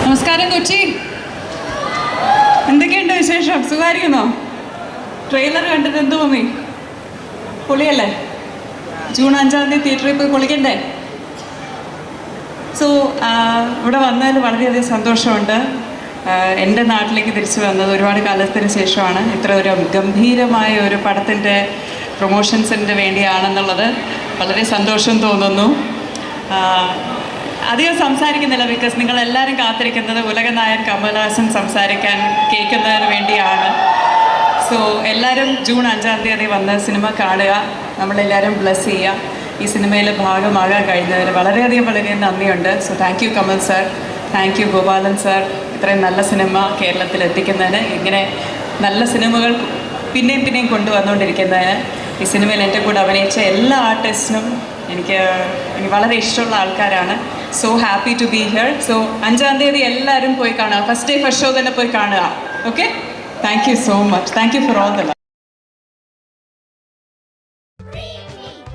നമസ്കാരം കൊച്ചി, എന്തൊക്കെയുണ്ട് വിശേഷം? സുഖമായിരിക്കുന്നോ? ട്രെയിലർ കണ്ടിട്ട് എന്ത് തോന്നി? പൊളിയല്ലേ? ജൂൺ 5-ാം തീയതി തിയേറ്ററിൽ പോയി പൊളിക്കണ്ടേ? സോ ഇവിടെ വന്നതിൽ വളരെയധികം സന്തോഷമുണ്ട്. എൻ്റെ നാട്ടിലേക്ക് തിരിച്ചു വന്നത് ഒരുപാട് കാലത്തിന് ശേഷമാണ്. ഇത്ര ഒരു ഗംഭീരമായ ഒരു പടത്തിൻ്റെ പ്രൊമോഷൻസിൻ്റെ വേണ്ടിയാണെന്നുള്ളത് വളരെ സന്തോഷം തോന്നുന്നു. അധികം സംസാരിക്കുന്നില്ല, ബിക്കോസ് നിങ്ങളെല്ലാവരും കാത്തിരിക്കുന്നത് ഉലകനായകൻ കമൽഹാസൻ സംസാരിക്കാൻ കേൾക്കുന്നതിന് വേണ്ടിയാണ്. സോ എല്ലാവരും ജൂൺ 5-ാം തീയതി വന്ന് സിനിമ കാണുക, നമ്മളെല്ലാവരും ബ്ലെസ് ചെയ്യുക. ഈ സിനിമയിൽ ഭാഗമാകാൻ കഴിഞ്ഞതിൽ വളരെയധികം നന്ദിയുണ്ട്. So thank you Kamal sir, thank you Gopalan sir, ഇത്രയും നല്ല സിനിമ കേരളത്തിൽ എത്തിക്കുന്നതിന്, ഇങ്ങനെ നല്ല സിനിമകൾ പിന്നെയും കൊണ്ടുവന്നുകൊണ്ടിരിക്കുന്നതിന്. ഈ സിനിമയിൽ എൻ്റെ കൂടെ അഭിനയിച്ച എല്ലാ ആർട്ടിസ്റ്റിനും എനിക്ക് വളരെ ഇഷ്ടമുള്ള ആൾക്കാരാണ്. So happy to be here. So 5-ാം തീയതി എല്ലാവരും പോയി കാണുക. ഫസ്റ്റ് ഡേ ഫസ്റ്റ് ഷോ തന്നെ പോയി കാണുക. Okay, thank you so much. Thank you for all the love.